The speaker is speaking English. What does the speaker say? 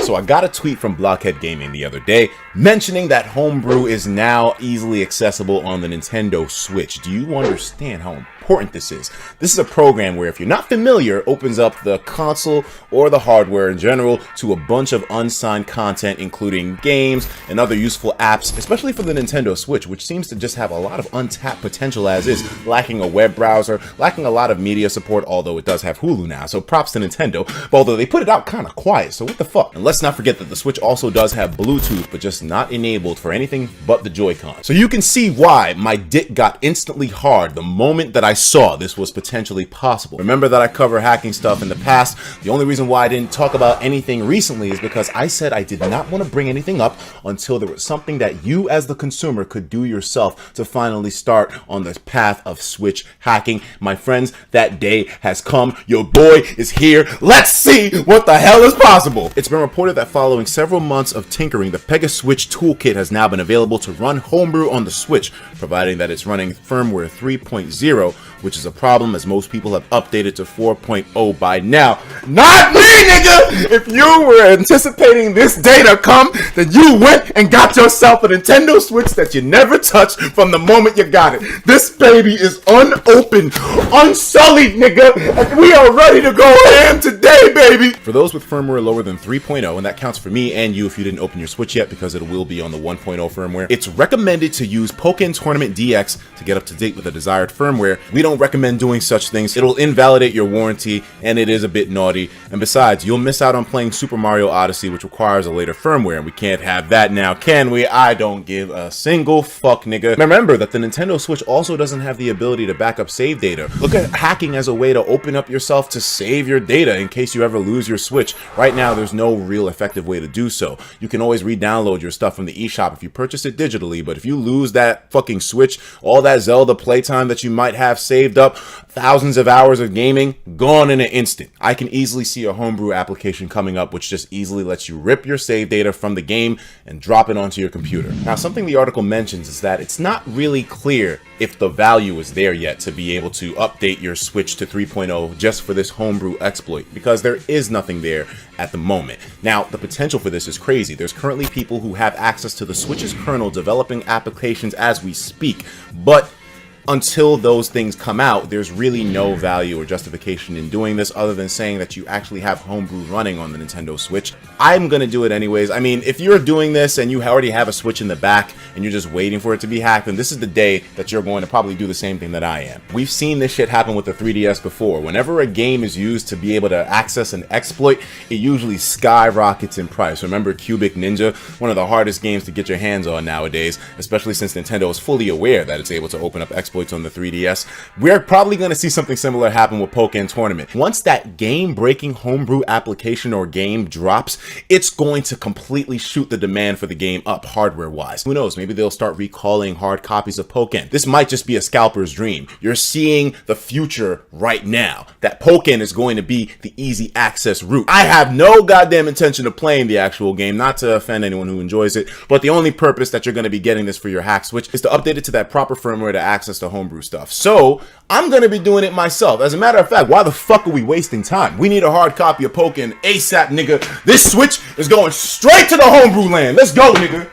So I got a tweet from Blockhead Gaming the other day mentioning that Homebrew is now easily accessible on the Nintendo Switch. Do you understand how important this is? This is a program where, if you're not familiar, opens up the console or the hardware in general to a bunch of unsigned content, including games and other useful apps, especially for the Nintendo Switch, which seems to just have a lot of untapped potential as is, lacking a web browser, lacking a lot of media support, although it does have Hulu now, so props to Nintendo, but although they put it out kind of quiet, so what the fuck? And let's not forget that the Switch also does have Bluetooth, but just not enabled for anything but the Joy-Con. So you can see why my dick got instantly hard the moment that I saw this was potentially possible. Remember that I cover hacking stuff in the past. The only reason why I didn't talk about anything recently is because I said I did not want to bring anything up until there was something that you as the consumer could do yourself to finally start on the path of Switch hacking. My friends, that day has come. Your boy is here. Let's see what the hell is possible. It's been reported that following several months of tinkering, the Switch toolkit has now been available to run Homebrew on the Switch, providing that it's running firmware 3.0, which is a problem as most people have updated to 4.0 by now. Not me, nigga! If you were anticipating this day to come, then you went and got yourself a Nintendo Switch that you never touched from the moment you got it. This baby is unopened, unsullied, nigga, and we are ready to go ham today, baby! For those with firmware lower than 3.0, and that counts for me and you if you didn't open your Switch yet because it will be on the 1.0 firmware, it's recommended to use Pokken Tournament DX to get up to date with the desired firmware. We don't recommend doing such things. It'll invalidate your warranty, and it is a bit naughty. And besides, you'll miss out on playing Super Mario Odyssey, which requires a later firmware, and we can't have that now, can we? I don't give a single fuck, nigga. Remember that the Nintendo Switch also doesn't have the ability to back up save data. Look at hacking as a way to open up yourself to save your data in case you ever lose your Switch. Right now, there's no real effective way to do so. You can always re-download your stuff from the eShop if you purchase it digitally, but if you lose that fucking Switch, all that Zelda playtime that you might have saved up, thousands of hours of gaming, gone in an instant. I can easily see a Homebrew application coming up which just easily lets you rip your save data from the game and drop it onto your computer. Now, something the article mentions is that it's not really clear if the value is there yet to be able to update your Switch to 3.0 just for this Homebrew exploit, because there is nothing there at the moment. Now, the potential for this is crazy. There's currently people who have access to the Switch's kernel developing applications as we speak, but until those things come out, there's really no value or justification in doing this other than saying that you actually have Homebrew running on the Nintendo Switch. I'm gonna do it anyways. I mean, if you're doing this and you already have a Switch in the back and you're just waiting for it to be hacked, then this is the day that you're going to probably do the same thing that I am. We've seen this shit happen with the 3DS before. Whenever a game is used to be able to access an exploit, it usually skyrockets in price. Remember Cubic Ninja? One of the hardest games to get your hands on nowadays, especially since Nintendo is fully aware that it's able to open up exploits on the 3DS. We're probably going to see something similar happen with Pokken Tournament. Once that game-breaking Homebrew application or game drops, it's going to completely shoot the demand for the game up hardware-wise. Who knows, maybe they'll start recalling hard copies of Pokken. This might just be a scalper's dream. You're seeing the future right now, that Pokken is going to be the easy access route. I have no goddamn intention of playing the actual game, not to offend anyone who enjoys it, but the only purpose that you're going to be getting this for your hack Switch is to update it to that proper firmware to access the Homebrew stuff. So I'm gonna be doing it myself. As a matter of fact, why the fuck are we wasting time? We need a hard copy of Pokken ASAP, nigga. This Switch is going straight to the Homebrew land. Let's go, nigga.